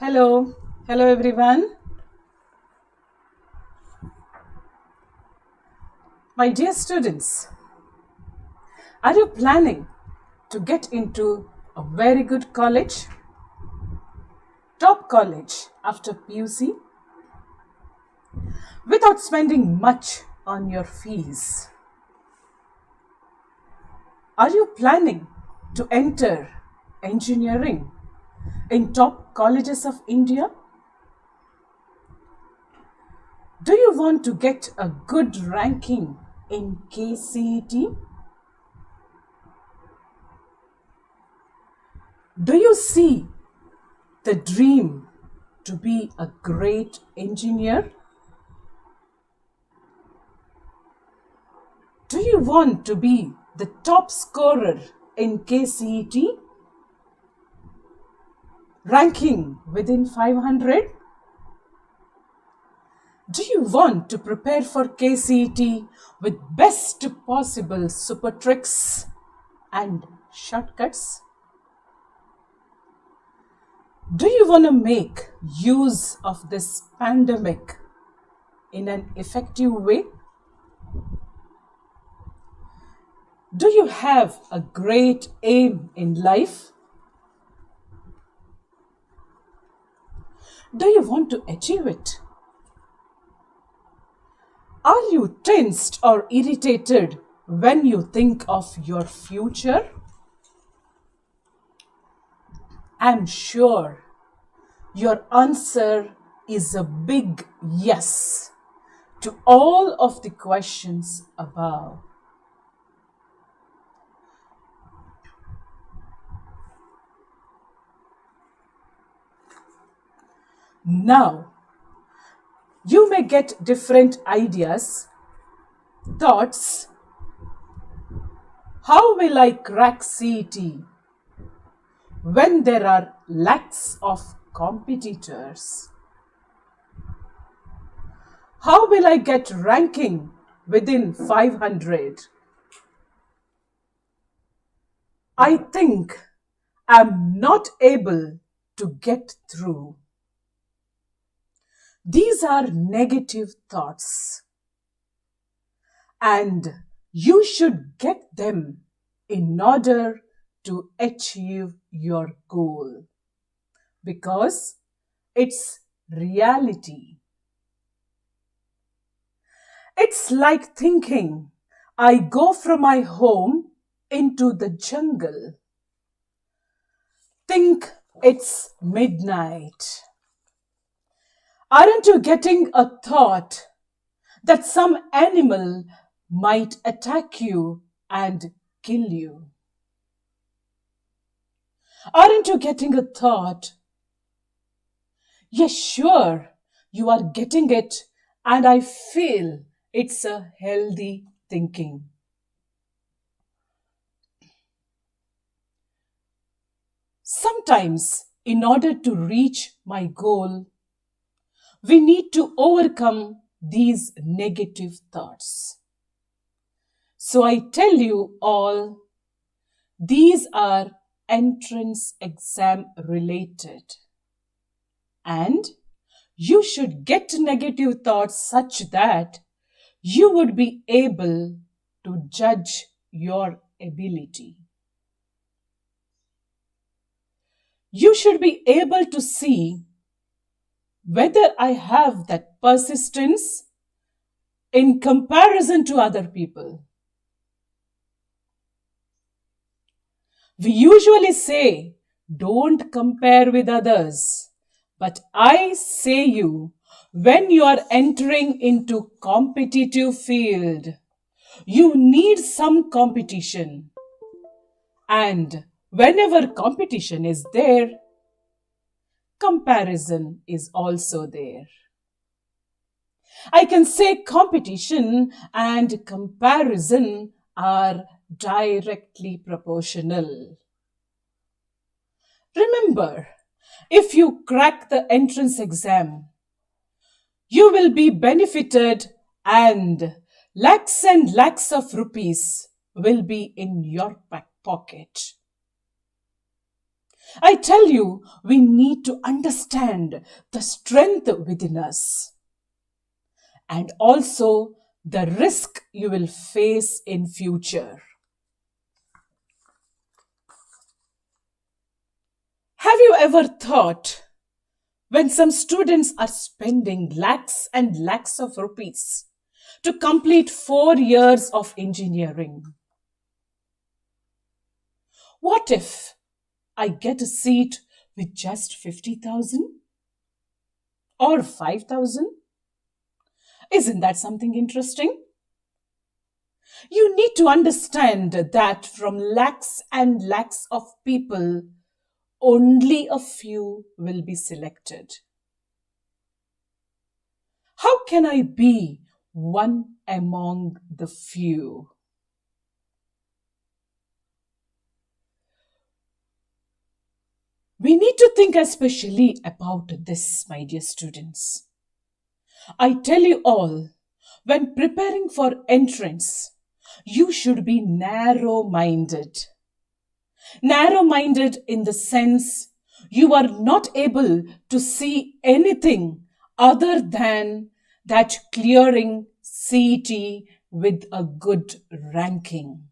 Hello everyone. My dear students, are you planning to get into a very good college? Top college after PUC? Without spending much on your fees? Are you planning to enter engineering in top colleges of India? Do you want to get a good ranking in KCET? Do you see the dream to be a great engineer? Do you want to be the top scorer in KCET? Ranking within 500? Do you want to prepare for KCET with best possible super tricks and shortcuts? Do you want to make use of this pandemic in an effective way? Do you have a great aim in life? Do you want to achieve it? Are you tensed or irritated when you think of your future? I'm sure your answer is a big yes to all of the questions above. Now, you may get different ideas, thoughts. How will I crack CET when there are lakhs of competitors? How will I get ranking within 500? I think I'm not able to get through. These are negative thoughts, and you should get them in order to achieve your goal, because it's reality. It's like thinking I go from my home into the jungle. Think it's midnight. Aren't you getting a thought that some animal might attack you and kill you? Aren't you getting a thought? Yes, sure, you are getting it, and I feel it's a healthy thinking. Sometimes, in order to reach my goal, we need to overcome these negative thoughts. So I tell you all, these are entrance exam related. And you should get negative thoughts such that you would be able to judge your ability. You should be able to see whether I have that persistence in comparison to other people. We usually say, don't compare with others. But I say you, when you are entering into competitive field, you need some competition. And whenever competition is there, comparison is also there. I can say competition and comparison are directly proportional. Remember, if you crack the entrance exam, you will be benefited and lakhs of rupees will be in your pocket. I tell you, we need to understand the strength within us and also the risk you will face in future. Have you ever thought when some students are spending lakhs and lakhs of rupees to complete 4 years of engineering? What if I get a seat with just 50,000 or 5,000? Isn't that something interesting? You need to understand that from lakhs and lakhs of people, only a few will be selected. How can I be one among the few? We need to think especially about this, my dear students. I tell you all, when preparing for entrance, you should be narrow-minded. Narrow-minded in the sense you are not able to see anything other than that clearing CET with a good ranking.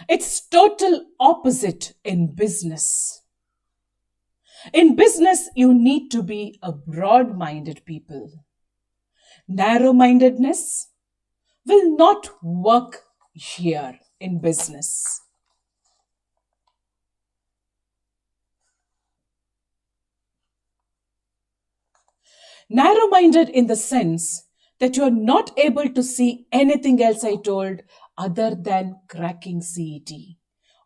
It's total opposite in business. In business, you need to be a broad-minded people. Narrow-mindedness will not work here in business. Narrow-minded in the sense that you are not able to see anything else I told other than cracking CET.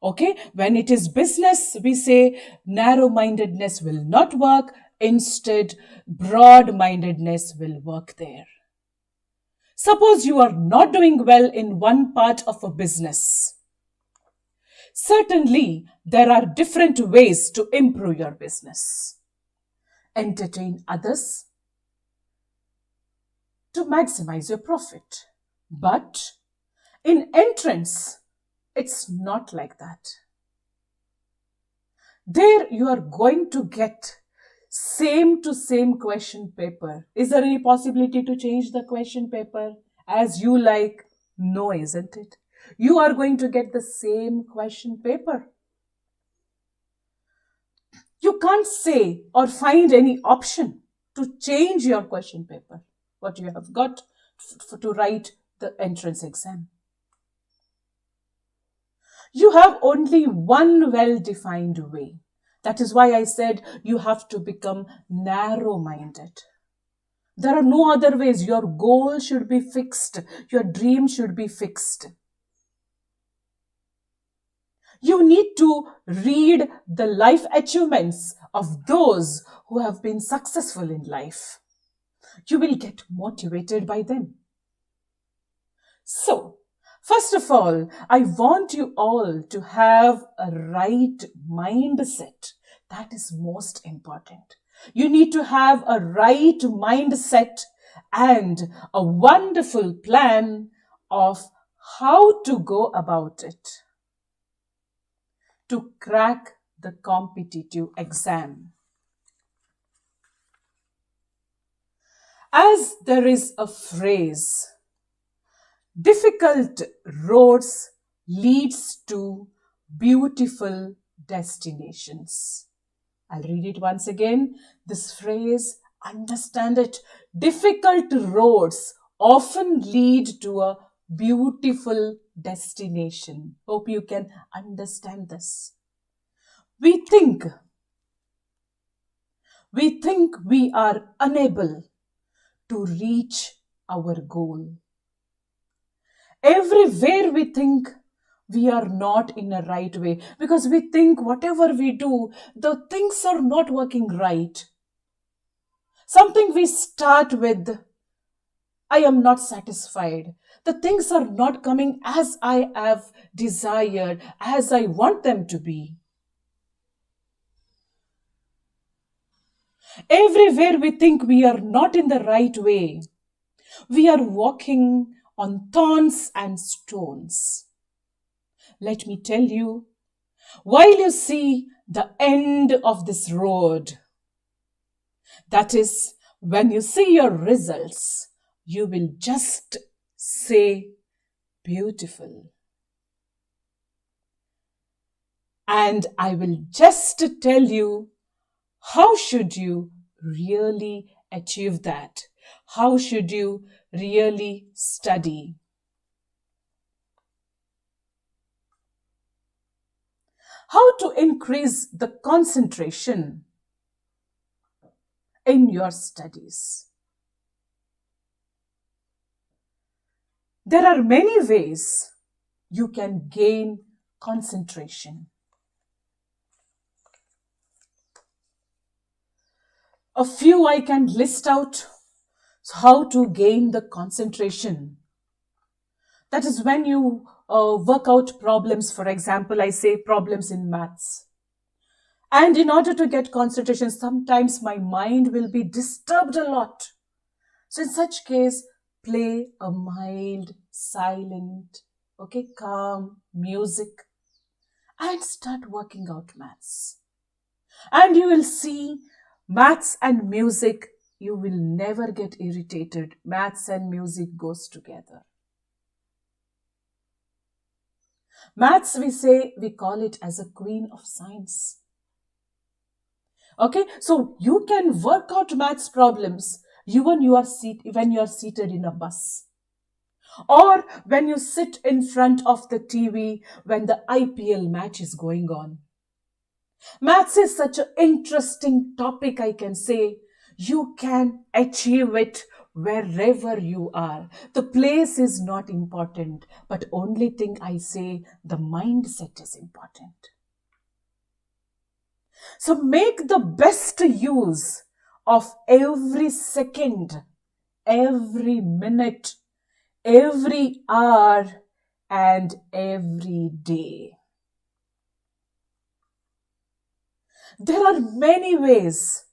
Okay, when it is business, we say narrow-mindedness will not work. Instead, broad-mindedness will work there. Suppose you are not doing well in one part of a business. Certainly, there are different ways to improve your business. Entertain others to maximize your profit. But in entrance, it's not like that. There you are going to get same to same question paper. Is there any possibility to change the question paper as you like? No, isn't it? You are going to get the same question paper. You can't say or find any option to change your question paper, what you have got to write the entrance exam. You have only one well-defined way. That is why I said you have to become narrow-minded. There are no other ways. Your goal should be fixed. Your dream should be fixed. You need to read the life achievements of those who have been successful in life. You will get motivated by them. So, first of all, I want you all to have a right mindset. That is most important. You need to have a right mindset and a wonderful plan of how to go about it to crack the competitive exam. As there is a phrase, difficult roads leads to beautiful destinations. I'll read it once again. This phrase, understand it. Difficult roads often lead to a beautiful destination. Hope you can understand this. We think we are unable to reach our goal. Everywhere we think we are not in a right way because we think whatever we do, the things are not working right. Something we start with, I am not satisfied. The things are not coming as I have desired, as I want them to be. Everywhere we think we are not in the right way. We are walking on thorns and stones. Let me tell you, while you see the end of this road. That is, when you see your results, you will just say, beautiful. And I will just tell you how should you really achieve that? How should you really study? How to increase the concentration in your studies? There are many ways you can gain concentration. A few I can list out how to gain the concentration. That is when you work out problems. For example, I say problems in maths. And in order to get concentration, sometimes my mind will be disturbed a lot. So in such case, play a mild, silent, calm music and start working out maths. And you will see maths and music, you will never get irritated. Maths and music goes together. Maths, we call it as a queen of science. Okay, so you can work out maths problems even when you are seated in a bus. Or when you sit in front of the TV when the IPL match is going on. Maths is such an interesting topic, I can say. You can achieve it wherever you are. The place is not important, but only thing I say, the mindset is important. So make the best use of every second, every minute, every hour, and every day. There are many ways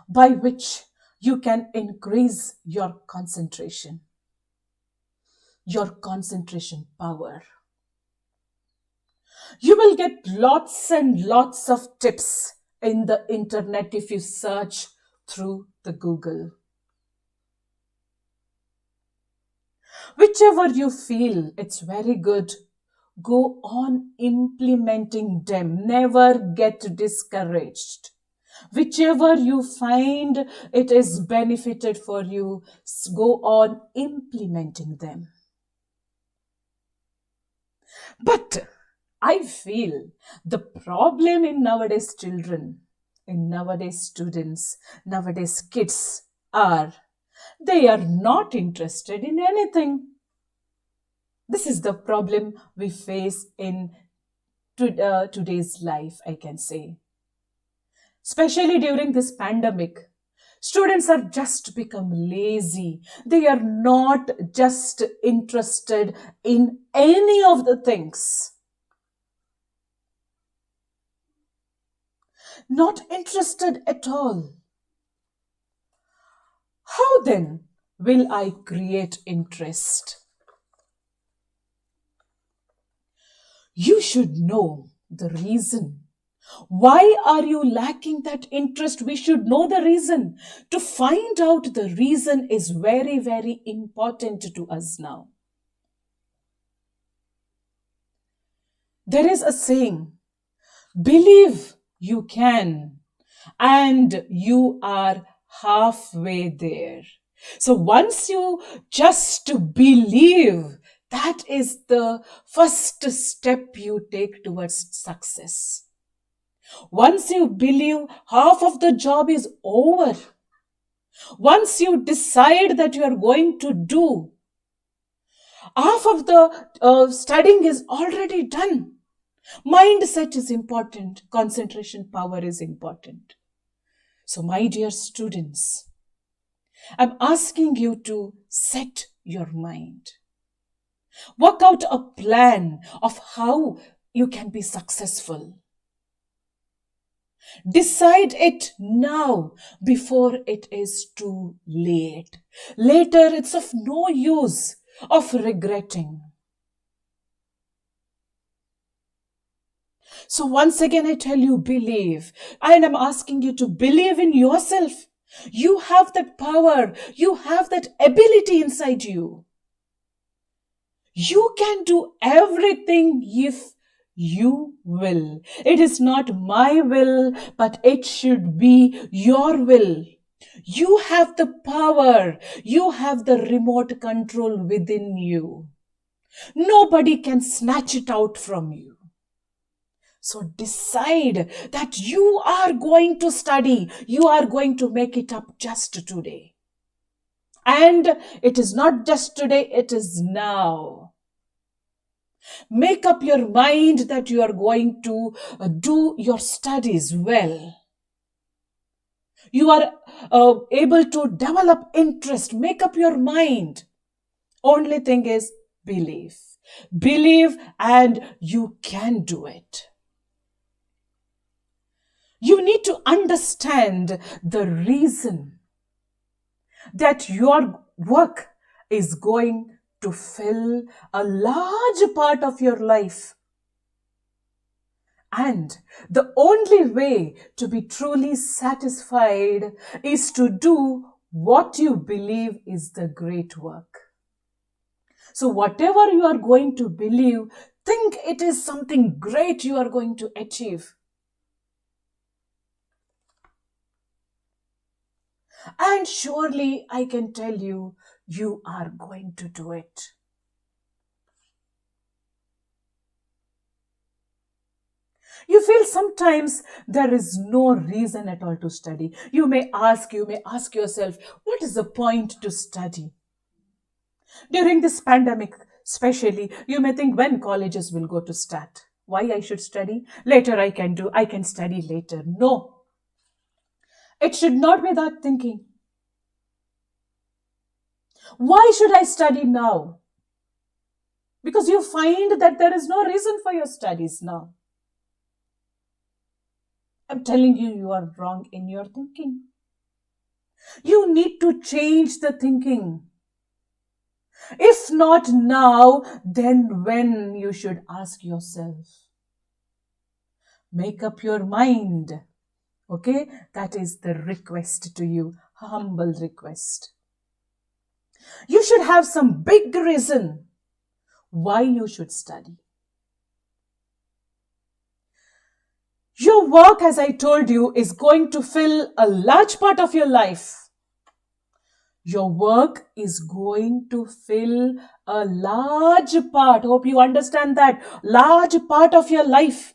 by which you can increase your concentration power. You will get lots and lots of tips in the internet if you search through the Google. Whichever you feel it's very good, go on implementing them. Never get discouraged. Whichever you find it is benefited for you, go on implementing them. But I feel the problem in nowadays children, in nowadays students, nowadays kids are, they are not interested in anything. This is the problem we face in today's life, I can say. Especially during this pandemic, students are just become lazy. They are not just interested in any of the things. Not interested at all. How then will I create interest? You should know the reason. Why are you lacking that interest? We should know the reason. To find out the reason is very, very important to us now. There is a saying, believe you can, and you are halfway there. So once you just believe, that is the first step you take towards success. Once you believe, half of the job is over. Once you decide that you are going to do, half of the studying is already done. Mindset is important. Concentration power is important. So my dear students, I'm asking you to set your mind. Work out a plan of how you can be successful. Decide it now before it is too late. Later, it's of no use of regretting. So once again, I tell you, believe. And I'm asking you to believe in yourself. You have that power. You have that ability inside you. You can do everything if you will. It is not my will, but it should be your will. You have the power. You have the remote control within you. Nobody can snatch it out from you. So decide that you are going to study. You are going to make it up just today. And it is not just today, it is now. Make up your mind that you are going to do your studies well. You are able to develop interest. Make up your mind. Only thing is believe. Believe and you can do it. You need to understand the reason that your work is going to fill a large part of your life. And the only way to be truly satisfied is to do what you believe is the great work. So whatever you are going to believe, think it is something great you are going to achieve. And surely I can tell you, you are going to do it. You feel sometimes there is no reason at all to study. You may ask yourself, what is the point to study? During this pandemic, especially, you may think when colleges will go to start. Why I should study? Later I can study later. No. It should not be that thinking. Why should I study now? Because you find that there is no reason for your studies now. I'm telling you, you are wrong in your thinking. You need to change the thinking. If not now, then when, you should ask yourself. Make up your mind. Okay? That is the request to you. Humble request. You should have some big reason why you should study. Your work, as I told you, is going to fill a large part of your life. Your work is going to fill a large part. Hope you understand that. Large part of your life.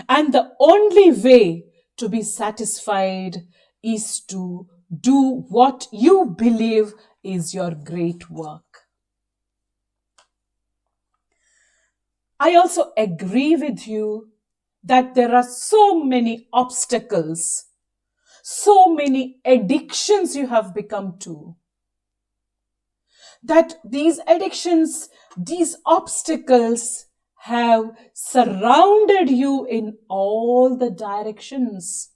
And the only way to be satisfied is to do what you believe is your great work. I also agree with you that there are so many obstacles, so many addictions you have become to, that these addictions, these obstacles have surrounded you in all the directions.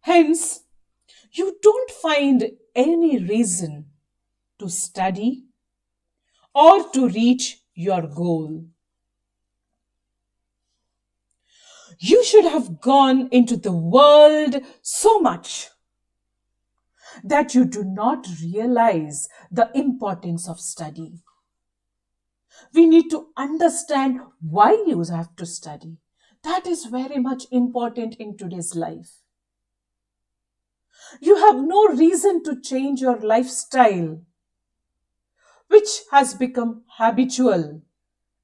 Hence, you don't find any reason to study or to reach your goal. You should have gone into the world so much that you do not realize the importance of study. We need to understand why you have to study. That is very much important in today's life. You have no reason to change your lifestyle, which has become habitual,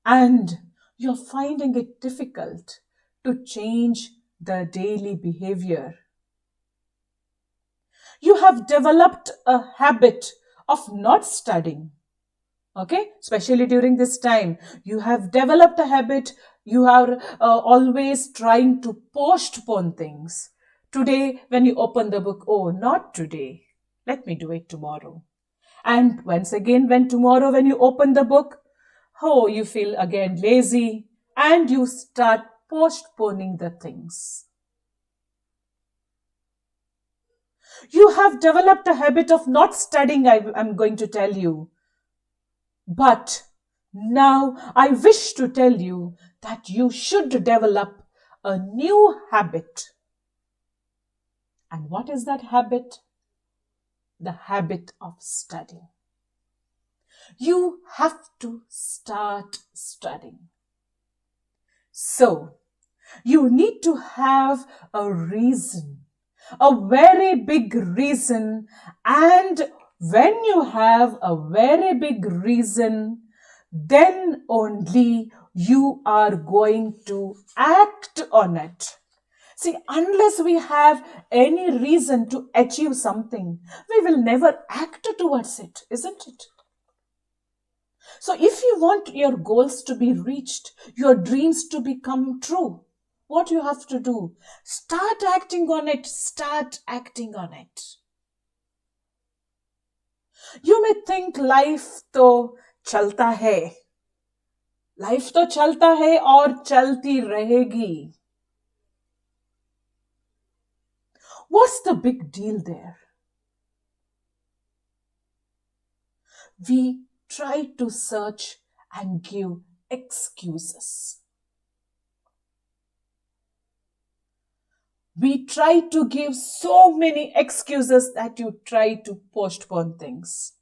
and you're finding it difficult to change the daily behavior. You have developed a habit of not studying. Okay, especially during this time, you have developed a habit. You are always trying to postpone things. Today, when you open the book, oh, not today. Let me do it tomorrow. And once again, when you open the book, oh, you feel again lazy and you start postponing the things. You have developed a habit of not studying, I'm going to tell you. But Now, I wish to tell you that you should develop a new habit. And what is that habit? The habit of studying. You have to start studying. So, you need to have a reason, a very big reason. And when you have a very big reason, then only you are going to act on it. See, unless we have any reason to achieve something, we will never act towards it, isn't it? So if you want your goals to be reached, your dreams to become true, what you have to do? Start acting on it. Start acting on it. You may think life to chalta hai. Life to chalta hai aur chalti rahegi. What's the big deal there? We try to search and give excuses. We try to give so many excuses that you try to postpone things.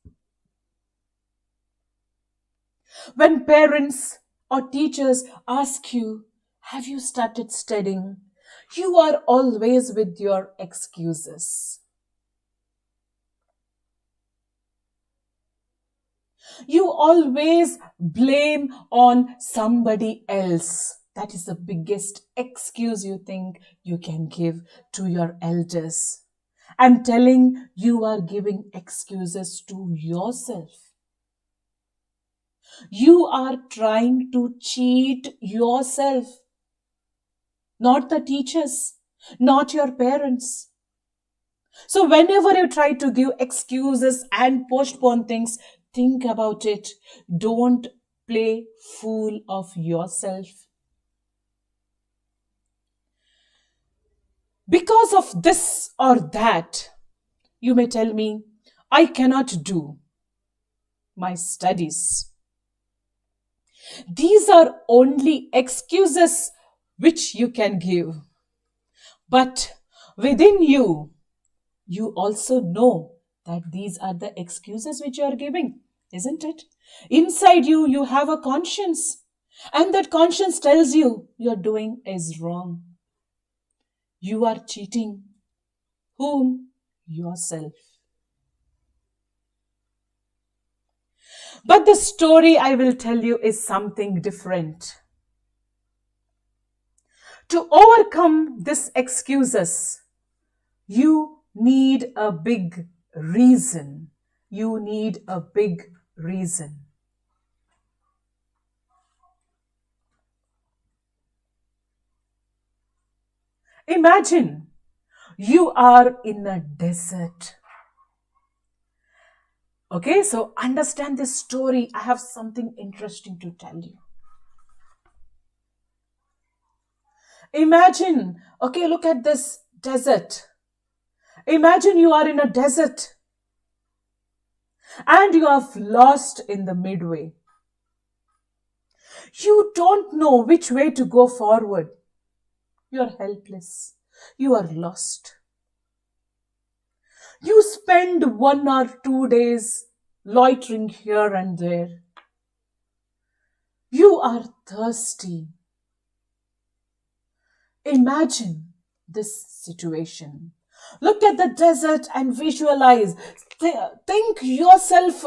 When parents or teachers ask you, have you started studying? You are always with your excuses. You always blame on somebody else. That is the biggest excuse you think you can give to your elders. I'm telling you are giving excuses to yourself. You are trying to cheat yourself. Not the teachers, not your parents. So whenever you try to give excuses and postpone things, think about it. Don't play fool of yourself. Because of this or that, you may tell me, I cannot do my studies. These are only excuses which you can give. But within you, you also know that these are the excuses which you are giving, isn't it? Inside you, you have a conscience. And that conscience tells you you're doing is wrong. You are cheating. Whom? Yourself. But the story I will tell you is something different. To overcome these excuses, you need a big reason. You need a big reason. Imagine you are in a desert. Okay, so understand this story. I have something interesting to tell you. Imagine, okay, look at this desert. Imagine you are in a desert and you have lost in the midway. You don't know which way to go forward. You are helpless. You are lost. You spend 1 or 2 days loitering here and there. You are thirsty. Imagine this situation. Look at the desert and visualize. Think yourself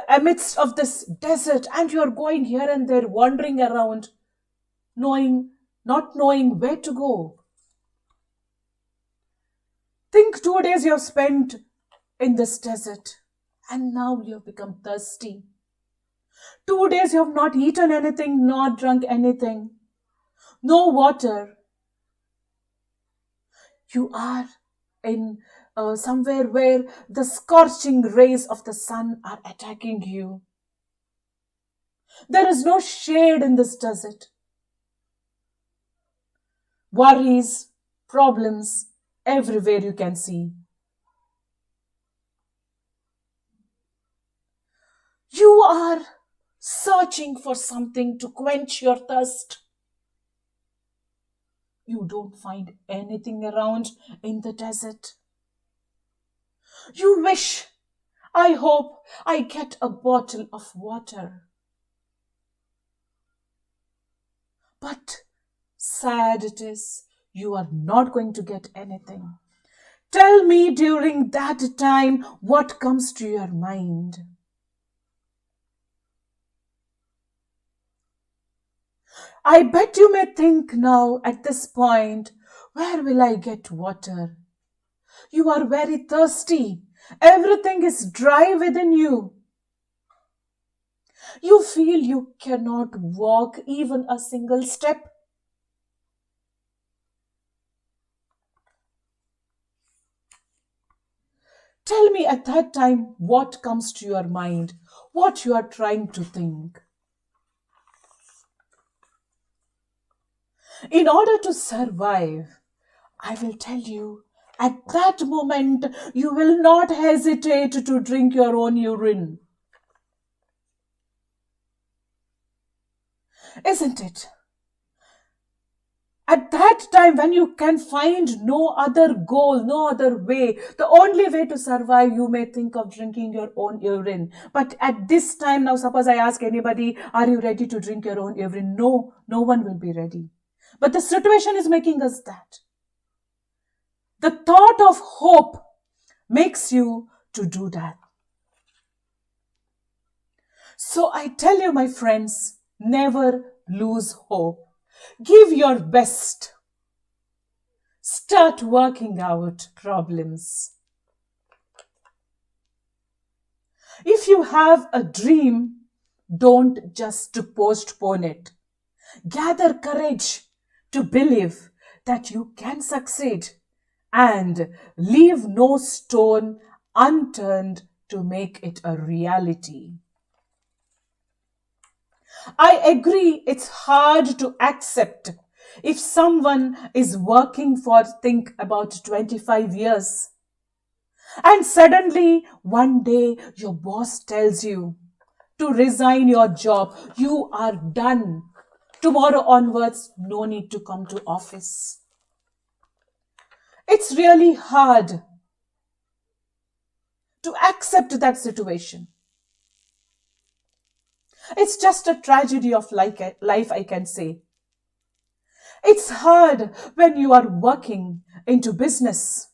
amidst of this desert and you're going here and there, wandering around, not knowing where to go. Think 2 days you have spent in this desert and now you have become thirsty. 2 days you have not eaten anything, not drunk anything, no water. You are in somewhere where the scorching rays of the sun are attacking you. There is no shade in this desert. Worries, problems, everywhere you can see. You are searching for something to quench your thirst. You don't find anything around in the desert. You wish, I hope I get a bottle of water. But sad it is, you are not going to get anything. Tell me during that time what comes to your mind. I bet you may think now at this point, where will I get water? You are very thirsty. Everything is dry within you. You feel you cannot walk even a single step. Tell me at that time what comes to your mind, what you are trying to think. In order to survive, I will tell you, at that moment, you will not hesitate to drink your own urine. Isn't it? At that time, when you can find no other goal, no other way, the only way to survive, you may think of drinking your own urine. But at this time, now suppose I ask anybody, are you ready to drink your own urine? No, no one will be ready. But the situation is making us that. The thought of hope makes you to do that. So I tell you, my friends, never lose hope. Give your best. Start working out problems. If you have a dream, don't just postpone it. Gather courage to believe that you can succeed and leave no stone unturned to make it a reality. I agree it's hard to accept if someone is working for, think about 25 years, and suddenly one day your boss tells you to resign your job. You are done. Tomorrow onwards, no need to come to office. It's really hard to accept that situation. It's just a tragedy of life, I can say. It's hard when you are working into business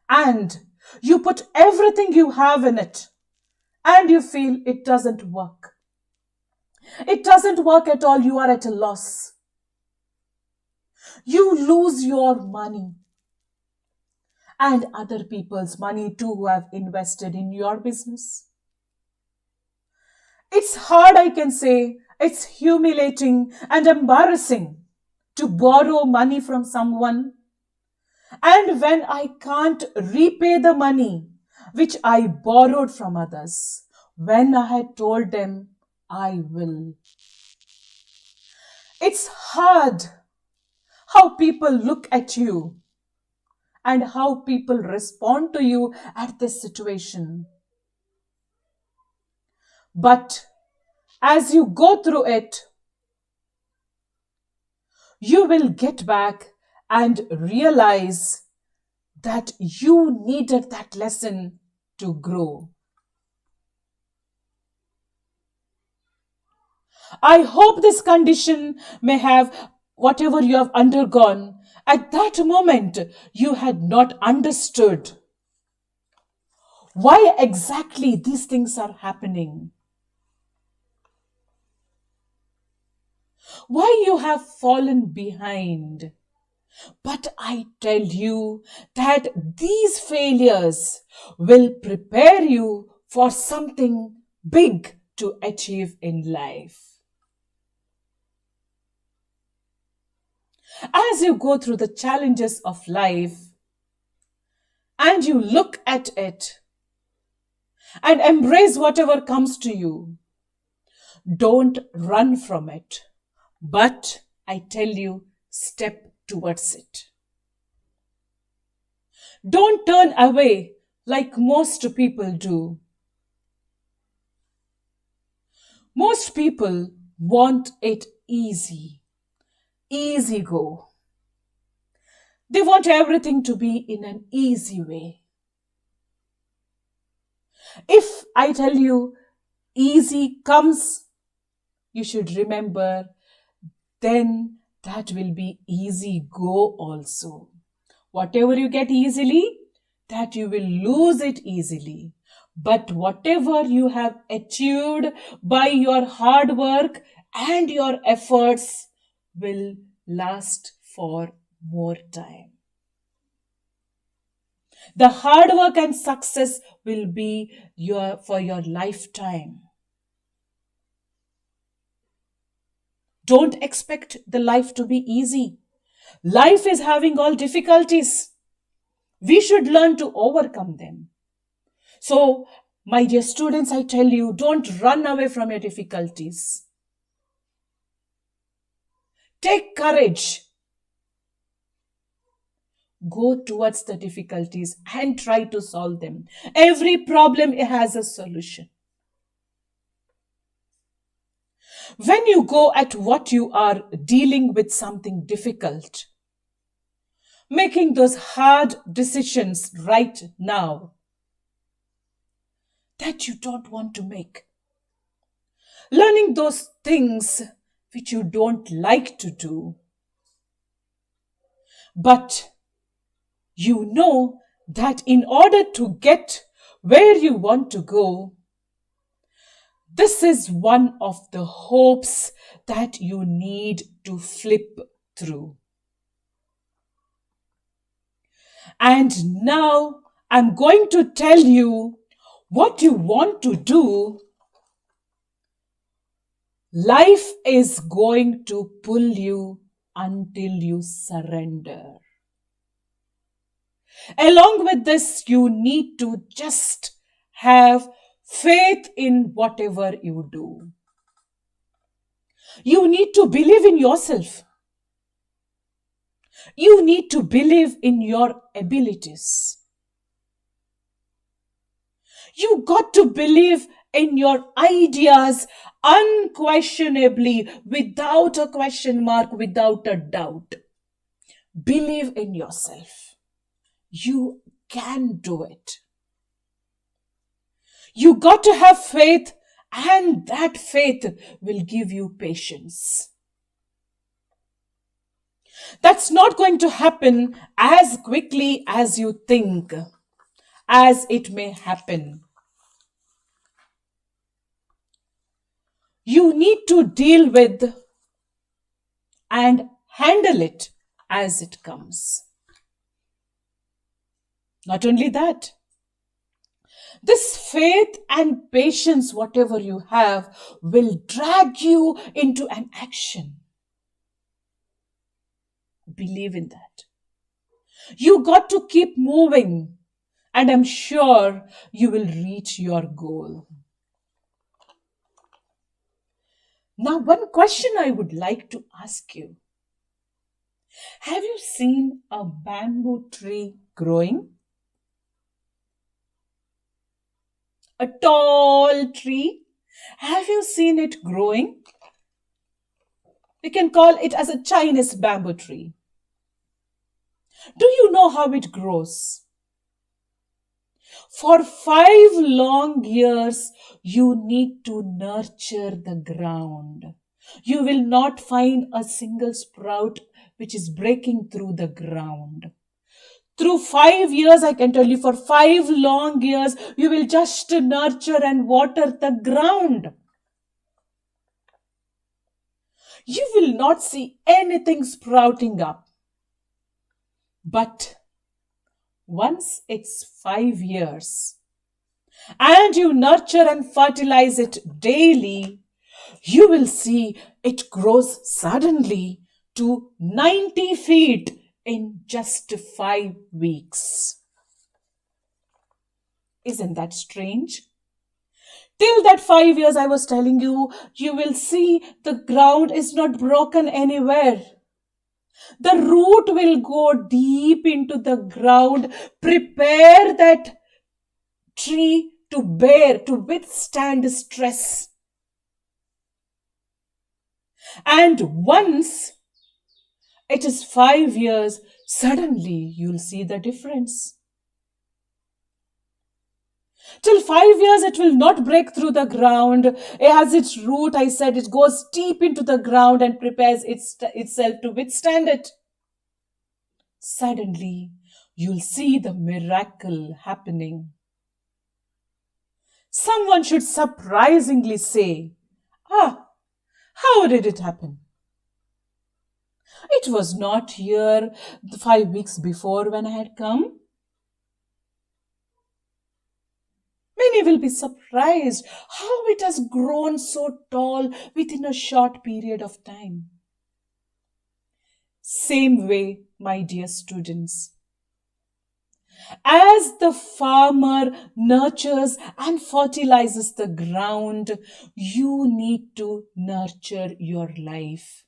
and you put everything you have in it and you feel it doesn't work. It doesn't work at all. You are at a loss. You lose your money and other people's money too who have invested in your business. It's hard, I can say. It's humiliating and embarrassing to borrow money from someone. And when I can't repay the money which I borrowed from others, when I had told them I will. It's hard how people look at you and how people respond to you at this situation. But as you go through it, you will get back and realize that you needed that lesson to grow. I hope this condition may have, whatever you have undergone, at that moment you had not understood why exactly these things are happening. Why you have fallen behind. But I tell you that these failures will prepare you for something big to achieve in life. As you go through the challenges of life and you look at it and embrace whatever comes to you, don't run from it, but I tell you, step towards it. Don't turn away like most people do. Most people want it easy, easy go. They want everything to be in an easy way. If I tell you easy comes, you should remember, then that will be easy go also. Whatever you get easily, that you will lose it easily. But whatever you have achieved by your hard work and your efforts will last for more time. The hard work and success will be for your lifetime. Don't expect the life to be easy. Life is having all difficulties. We should learn to overcome them. So, my dear students, I tell you, don't run away from your difficulties. Take courage. Go towards the difficulties and try to solve them. Every problem has a solution. When you go at what you are dealing with something difficult, making those hard decisions right now that you don't want to make, learning those things which you don't like to do, but you know that in order to get where you want to go, this is one of the hopes that you need to flip through. And now I'm going to tell you what you want to do. Life is going to pull you until you surrender. Along with this, you need to just have faith in whatever you do. You need to believe in yourself. You need to believe in your abilities. You got to believe in your ideas unquestionably, without a question mark, without a doubt. Believe in yourself. You can do it. You got to have faith, and that faith will give you patience. That's not going to happen as quickly as you think, as it may happen. You need to deal with and handle it as it comes. Not only that, this faith and patience, whatever you have, will drag you into an action. Believe in that. You got to keep moving, and I'm sure you will reach your goal. Now, one question I would like to ask you. Have you seen a bamboo tree growing? A tall tree. Have you seen it growing? We can call it as a Chinese bamboo tree. Do you know how it grows? For 5 long years, you need to nurture the ground. You will not find a single sprout which is breaking through the ground. Through 5 years, I can tell you, for 5 long years, you will just nurture and water the ground. You will not see anything sprouting up. But once it's 5 years and you nurture and fertilize it daily, you will see it grows suddenly to 90 feet in just 5 weeks. Isn't that strange? Till that 5 years I was telling you, you will see the ground is not broken anywhere. The root will go deep into the ground, prepare that tree to bear, to withstand stress. And once it is 5 years, suddenly you'll see the difference. Till 5 years, it will not break through the ground. It has its root, I said, it goes deep into the ground and prepares itself to withstand it. Suddenly, you'll see the miracle happening. Someone should surprisingly say, how did it happen? It was not here 5 weeks before when I had come. Many will be surprised how it has grown so tall within a short period of time. Same way, my dear students. As the farmer nurtures and fertilizes the ground, you need to nurture your life.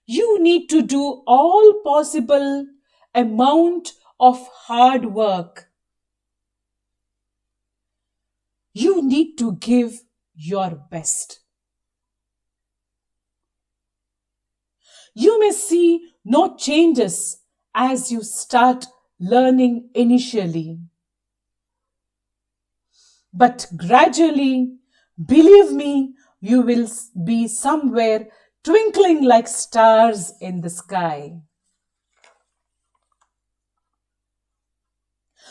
You need to do all possible amount of hard work. You need to give your best. You may see no changes as you start learning initially. But gradually, believe me, you will be somewhere twinkling like stars in the sky.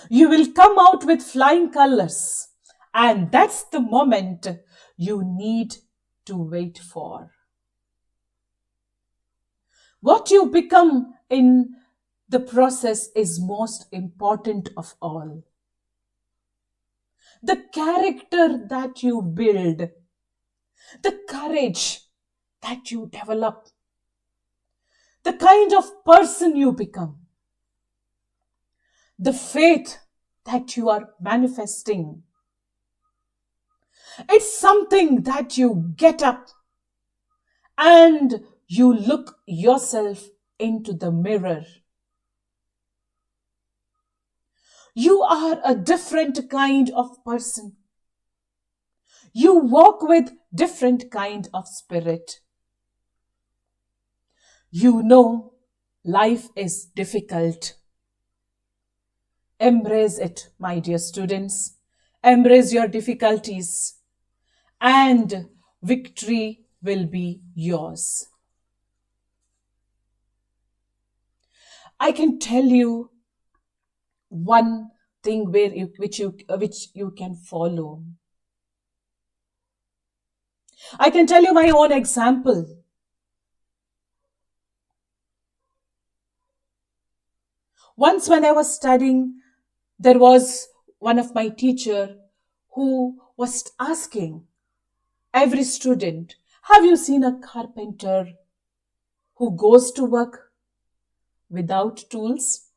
You will come out with flying colors, and that's the moment you need to wait for. What you become in the process is most important of all. The character that you build, the courage that you develop, the kind of person you become, the faith that you are manifesting. It's something that you get up and you look yourself into the mirror. You are a different kind of person. You walk with different kind of spirit. You know life is difficult. Embrace it, my dear students. Embrace your difficulties, and victory will be yours. I can tell you one thing which you can follow. I can tell you my own example. Once when I was studying, there was one of my teacher who was asking every student, have you seen a carpenter who goes to work without tools?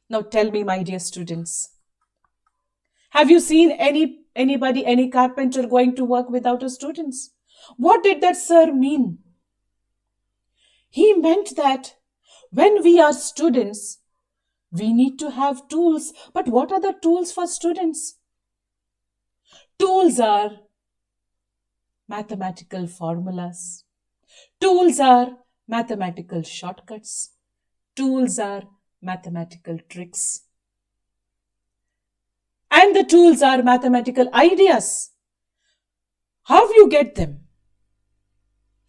Now tell me, my dear students, have you seen any carpenter going to work without a students? What did that sir mean? He meant that when we are students, we need to have tools. But what are the tools for students? Tools are mathematical formulas. Tools are mathematical shortcuts. Tools are mathematical tricks. And the tools are mathematical ideas. How you get them?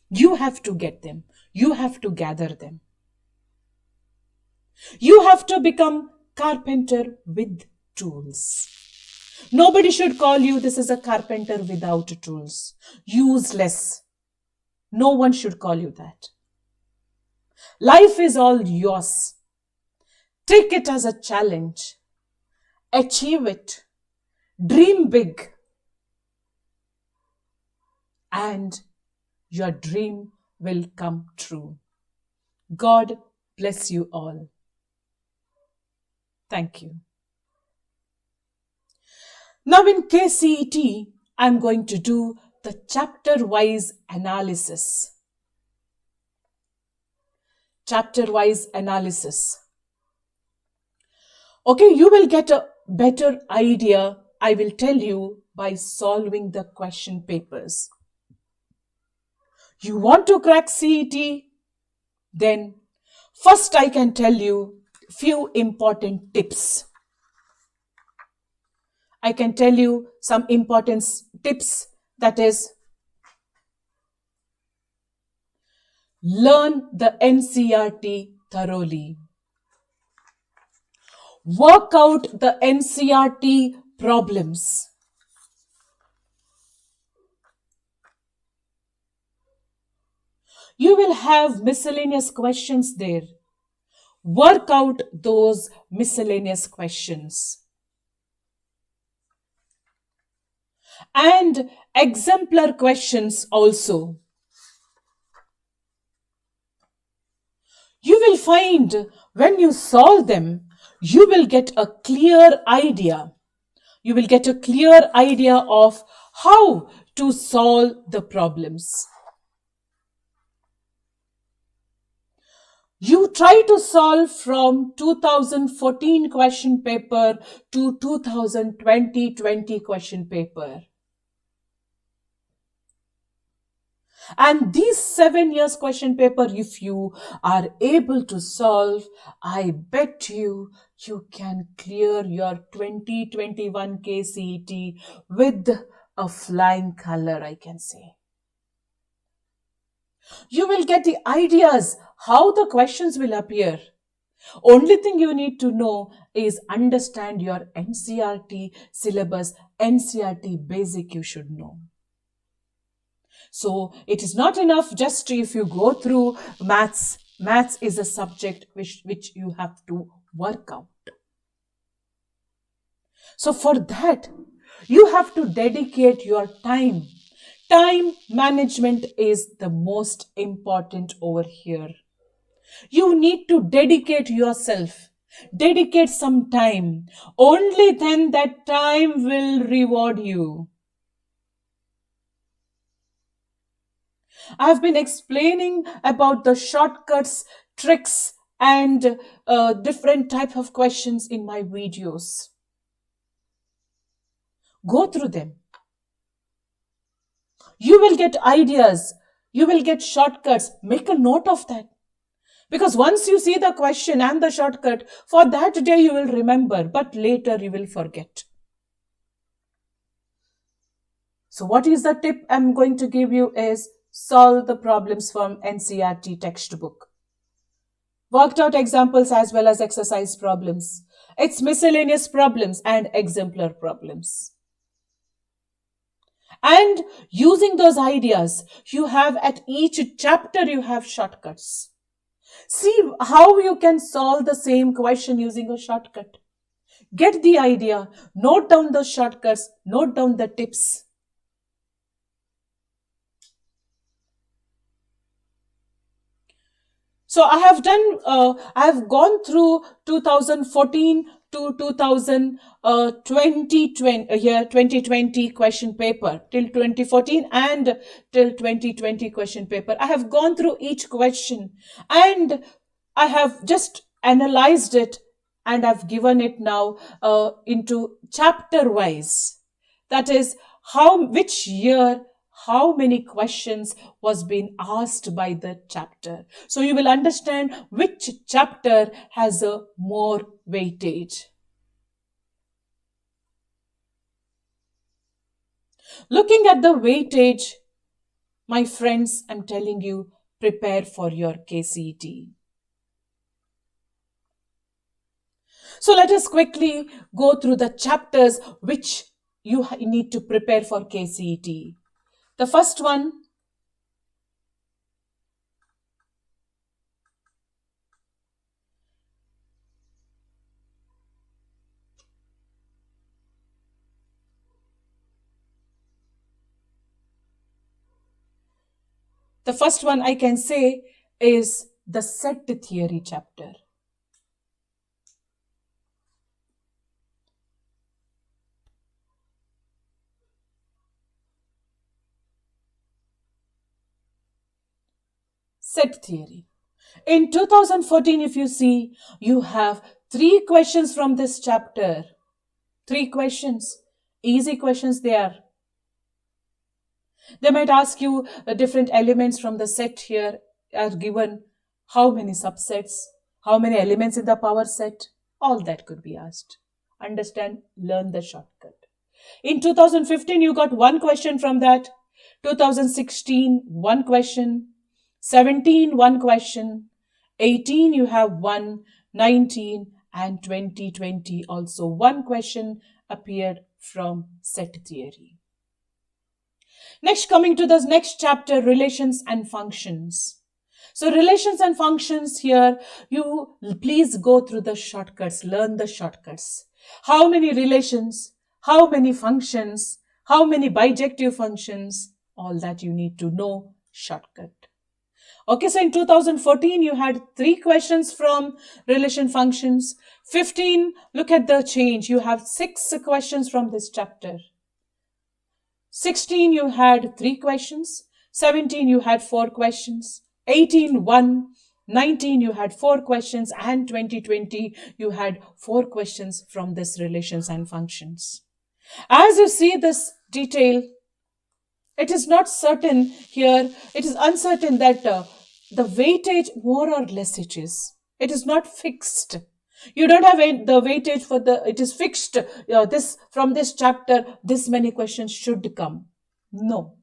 You have to get them. You have to gather them. You have to become carpenter with tools. Nobody should call you, this is a carpenter without tools. Useless. No one should call you that. Life is all yours. Take it as a challenge. Achieve it. Dream big. And your dream will come true. God bless you all. Thank you. Now in KCET, I'm going to do the chapter-wise analysis. Chapter-wise analysis. Okay, you will get a better idea. I will tell you by solving the question papers. You want to crack CET? Then first I can tell you few important tips. I can tell you some important tips, that is, learn the NCERT thoroughly. Work out the NCERT problems. You will have miscellaneous questions there. Work out those miscellaneous questions. And exemplar questions also. You will find when you solve them, you will get a clear idea. You will get a clear idea of how to solve the problems. You try to solve from 2014 question paper to 2020 question paper. And these 7 years question paper, if you are able to solve, I bet you can clear your 2021 KCET with a flying color, I can say. You will get the ideas how the questions will appear. Only thing you need to know is understand your NCERT syllabus, NCERT basic you should know. So it is not enough just if you go through maths. Maths is a subject which you have to work out. So for that, you have to dedicate your time. Time management is the most important over here. You need to dedicate yourself. Dedicate some time. Only then that time will reward you. I have been explaining about the shortcuts, tricks, and different type of questions in my videos. Go through them. You will get ideas. You will get shortcuts. Make a note of that. Because once you see the question and the shortcut, for that day you will remember, but later you will forget. So what is the tip I'm going to give you is solve the problems from NCERT textbook. Worked out examples as well as exercise problems. It's miscellaneous problems and exemplar problems. And using those ideas, you have at each chapter, you have shortcuts. See how you can solve the same question using a shortcut. Get the idea, note down the shortcuts, note down the tips. So I have gone through 2014 to 2020 question paper till 2014 and till 2020 question paper. I have gone through each question and I have just analyzed it and I've given it now into chapter wise. That is which year, how many questions was being asked by the chapter. So you will understand which chapter has a more weightage. Looking at the weightage, my friends, I'm telling you, prepare for your KCET. So let us quickly go through the chapters which you need to prepare for KCET. The first one, I can say is the set theory chapter. Set theory. In 2014, if you see, you have 3 questions from this chapter. 3 questions. Easy questions they are. They might ask you different elements from the set here are given. How many subsets? How many elements in the power set? All that could be asked. Understand, learn the shortcut. In 2015, you got one question from that. 2016, one question. 17, one question. 18, you have one. 19 and 2020 also one question appeared from set theory. Next, coming to the next chapter, relations and functions. So relations and functions here, you please go through the shortcuts, learn the shortcuts. How many relations, how many functions, how many bijective functions, all that you need to know, shortcut. Okay, so in 2014, you had 3 questions from relation functions. 15, look at the change. You have 6 questions from this chapter. 16, you had 3 questions. 17, you had 4 questions. 18, 1. 19, you had 4 questions. And 2020, you had 4 questions from this relations and functions. As you see this detail, it is not certain here. It is uncertain that the weightage, more or less it is. It is not fixed. You don't have the weightage for it is fixed. This from this chapter, this many questions should come. No.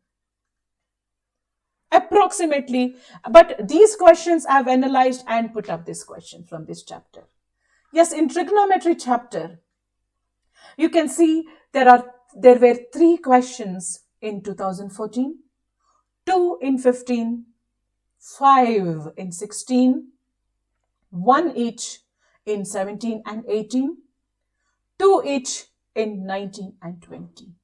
Approximately. But these questions I have analyzed and put up this question from this chapter. Yes, in trigonometry chapter, you can see there were 3 questions in 2014, 2 in 15, 5 in 16, 1 each in 17 and 18, 2 each in 19 and 20.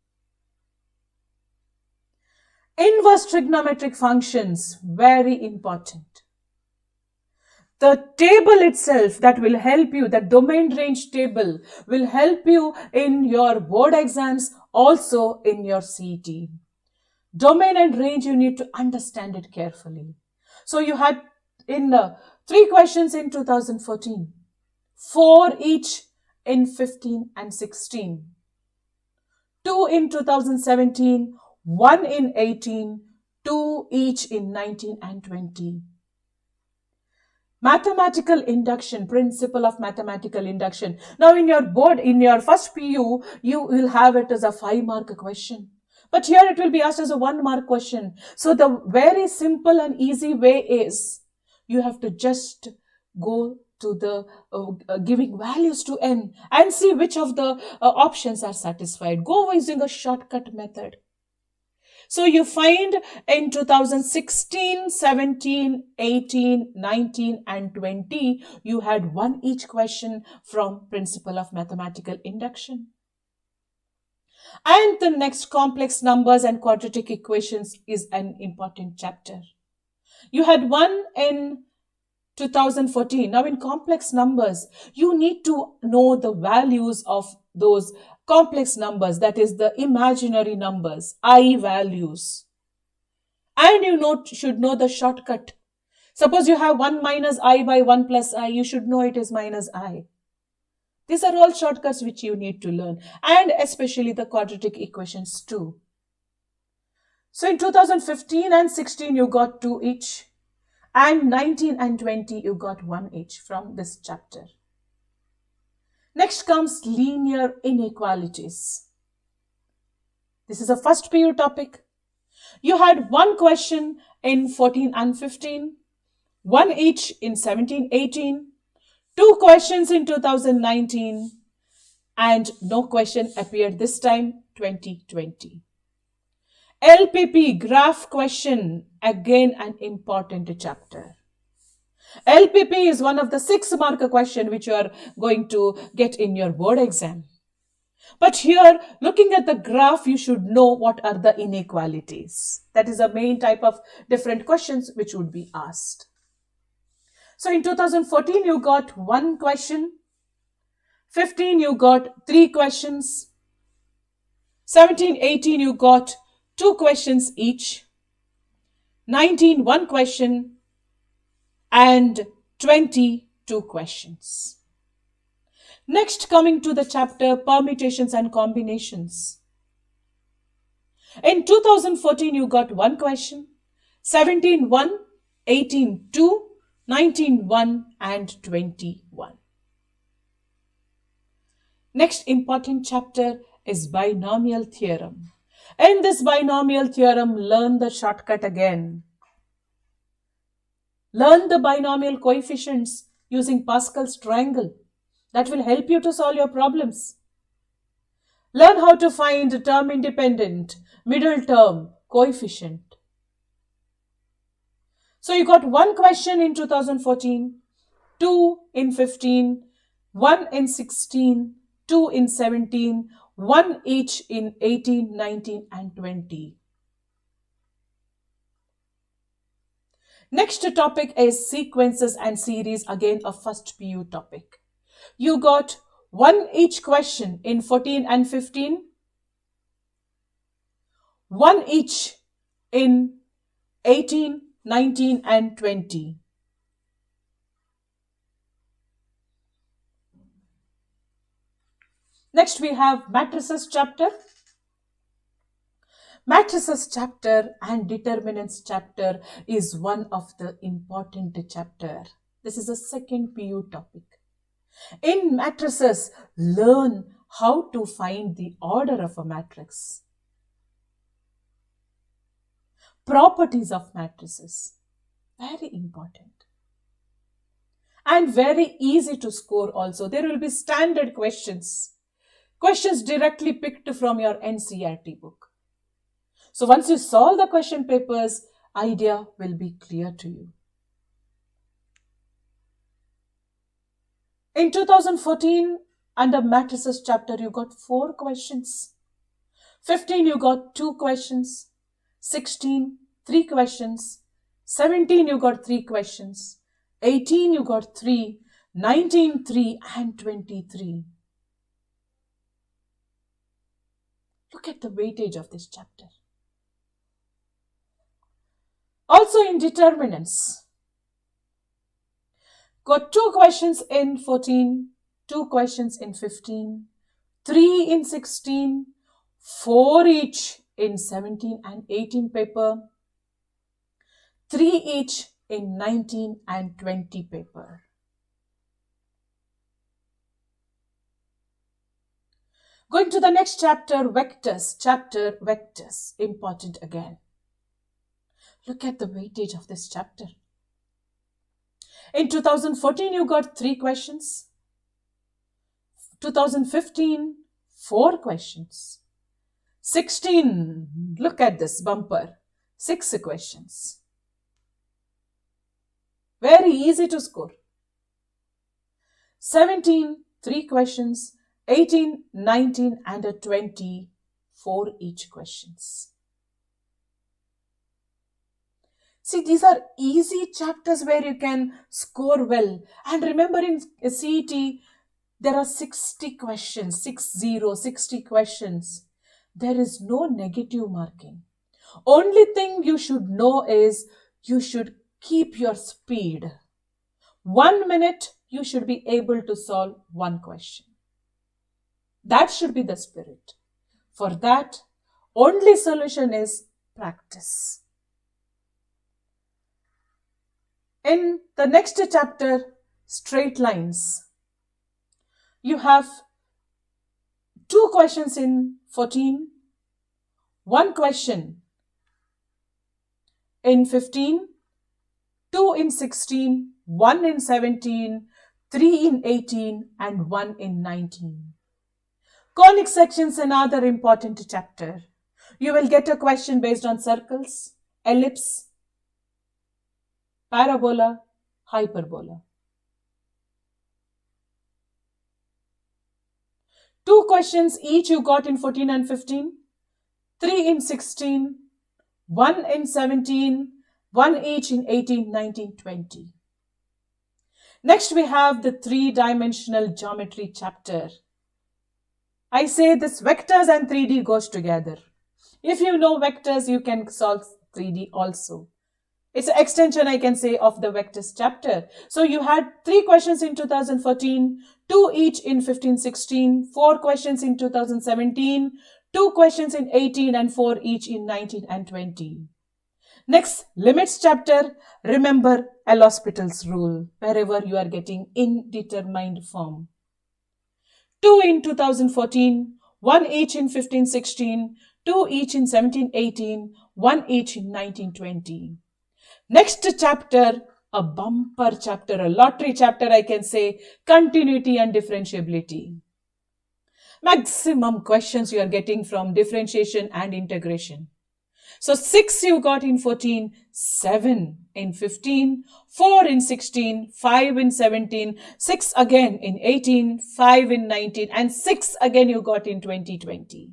Inverse trigonometric functions, very important. The table itself that will help you, the domain range table will help you in your board exams, also in your CET. Domain and range, you need to understand it carefully. So you had in 3 questions in 2014, 4 each in 15 and 16, 2 in 2017, 1 in 18, 2 each in 19 and 20. Mathematical induction, principle of mathematical induction. Now in your board, in your first PU, you will have it as a 5-mark question. But here it will be asked as a 1-mark question. So the very simple and easy way is, you have to just go to the giving values to n and see which of the options are satisfied. Go using a shortcut method. So you find in 2016, 17, 18, 19 and 20, you had 1 each question from principle of mathematical induction. And the next, complex numbers and quadratic equations, is an important chapter. You had 1 in 2014. Now in complex numbers, you need to know the values of those complex numbers, that is the imaginary numbers, I values. And you should know the shortcut. Suppose you have 1 minus I by 1 plus I, you should know it is minus I. These are all shortcuts which you need to learn, and especially the quadratic equations too. So in 2015 and 16, you got 2 each, and 19 and 20, you got 1 each from this chapter. Next comes linear inequalities. This is a first PU topic. You had 1 question in 14 and 15, 1 each in 17, 18, 2 questions in 2019, and no question appeared this time, 2020. LPP, graph question, again an important chapter. LPP is one of the 6-mark question which you are going to get in your board exam. But here, looking at the graph, you should know what are the inequalities. That is the main type of different questions which would be asked. So in 2014, you got 1 question. 15, you got 3 questions. 17, 18, you got 2 questions each. 19, 1 question. And 20, 2 questions. Next, coming to the chapter permutations and combinations. In 2014, you got one question, 17 1, 18 2, 19 1 and 21. Next important chapter is binomial theorem. In this binomial theorem, learn the shortcut again. Learn the binomial coefficients using Pascal's triangle. That will help you to solve your problems. Learn how to find term independent, middle term, coefficient. So you got one question in 2014, 2 in 15, 1 in 16, 2 in 17, 1 each in 18, 19 and 20. Next topic is sequences and series, again a first PU topic. You got one each question in 14 and 15, one each in 18, 19 and 20. Next we have matrices chapter. Matrices chapter and determinants chapter is one of the important chapter. This is a second PU topic. In matrices, learn how to find the order of a matrix. Properties of matrices, very important. And very easy to score also. There will be standard questions. Questions directly picked from your NCERT book. So once you solve the question papers, idea will be clear to you. In 2014, under matrices chapter, you got 4 questions. 15, you got 2 questions. 16, 3 questions. 17, you got 3 questions. 18, you got 3. 19, 3 and 23. Look at the weightage of this chapter. Also in determinants, got 2 questions in 14, 2 questions in 15, 3 in 16, 4 each in 17 and 18 paper, 3 each in 19 and 20 paper. Going to the next chapter, vectors, important again. Look at the weightage of this chapter. In 2014, you got 3 questions. 2015, 4 questions. 16, look at this bumper, 6 questions. Very easy to score. 17, 3 questions. 18, 19 and 20, 4 each questions. See, these are easy chapters where you can score well. And remember in CET, there are 60 questions, 60 questions. There is no negative marking. Only thing you should know is you should keep your speed. 1 minute, you should be able to solve 1 question. That should be the spirit. For that, only solution is practice. In the next chapter, straight lines, you have 2 questions in 14, 1 question in 15, 2 in 16, 1 in 17, 3 in 18 and 1 in 19. Conic sections, another important chapter. You will get a question based on circles, ellipse, parabola, hyperbola. 2 questions each you got in 14 and 15, 3 in 16, 1 in 17, 1 each in 18, 19, 20. Next we have the 3-dimensional geometry chapter. I say this vectors and 3D goes together. If you know vectors, you can solve 3D also. It's an extension, I can say, of the vectors chapter. So you had 3 questions in 2014, 2 each in 15-16, 4 questions in 2017, 2 questions in 18 and 4 each in 19 and 20. Next, limits chapter. Remember L'Hospital's rule wherever you are getting indeterminate form. 2 in 2014, 1 each in 15-16, 2 each in 17-18, 1 each in 19-20. Next chapter, a bumper chapter, a lottery chapter, I can say, continuity and differentiability. Maximum questions you are getting from differentiation and integration. So 6 you got in 14, 7 in 15, 4 in 16, 5 in 17, 6 again in 18, 5 in 19, and 6 again you got in 2020.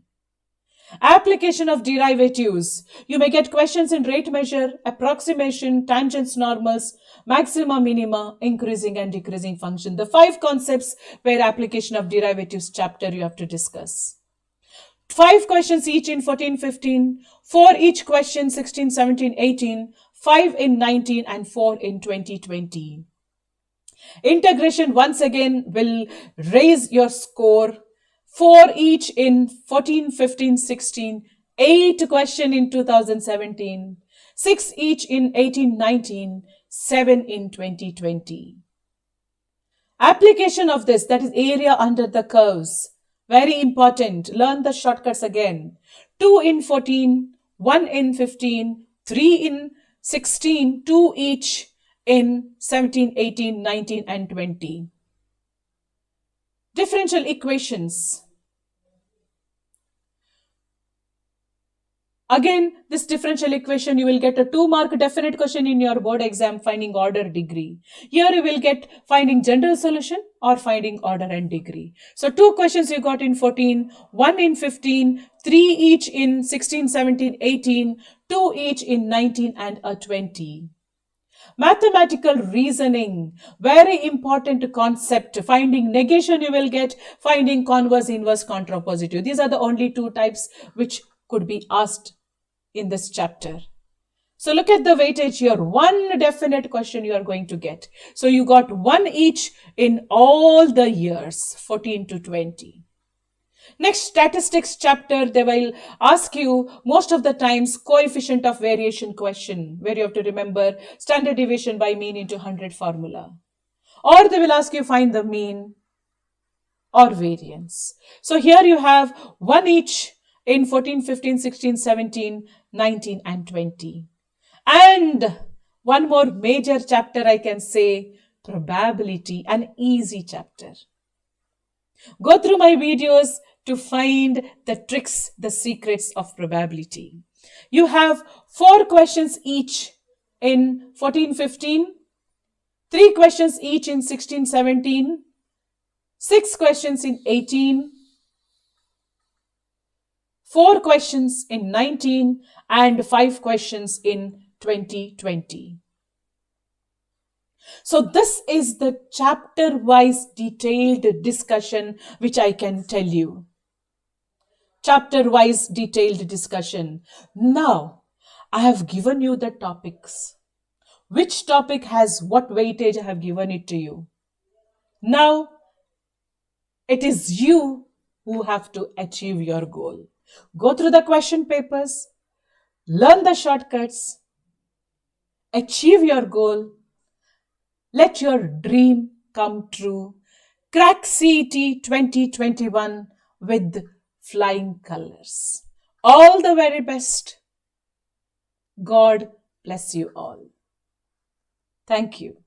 Application of derivatives. You may get questions in rate measure, approximation, tangents, normals, maxima, minima, increasing and decreasing function. The 5 concepts where application of derivatives chapter you have to discuss. 5 questions each in 14, 15, 4 each question 16, 17, 18, 5 in 19 and 4 in 2020. Integration once again will raise your score. 4 each in 14, 15, 16, 8 question in 2017, 6 each in 18, 19, 7 in 2020. Application of this, that is area under the curves. Very important. Learn the shortcuts again. 2 in 14, 1 in 15, 3 in 16, 2 each in 17, 18, 19 and 20. Differential equations. Again, this differential equation, you will get a 2-mark definite question in your board exam, finding order, degree. Here you will get finding general solution or finding order and degree. So 2 questions you got in 14, 1 in 15, 3 each in 16, 17, 18, 2 each in 19 and a 20. Mathematical reasoning, very important concept. Finding negation you will get, finding converse, inverse, contrapositive. These are the only 2 types which could be asked in this chapter. So look at the weightage here. 1 definite question you are going to get. So you got 1 each in all the years, 14 to 20. Next, statistics chapter, they will ask you most of the times coefficient of variation question, where you have to remember standard deviation by mean into 100 formula. Or they will ask you find the mean or variance. So here you have 1 each in 14, 15, 16, 17, 19 and 20. And one more major chapter I can say, probability, an easy chapter. Go through my videos to find the tricks, the secrets of probability. You have 4 questions each in 14, 15, 3 questions each in 16, 17, 6 questions in 18, 4 questions in 19 and 5 questions in 2020. So this is the chapter-wise detailed discussion which I can tell you. Chapter-wise detailed discussion. Now, I have given you the topics. Which topic has what weightage? I have given it to you. Now, it is you who have to achieve your goal. Go through the question papers, learn the shortcuts, achieve your goal, let your dream come true. Crack CET 2021 with flying colors. All the very best. God bless you all. Thank you.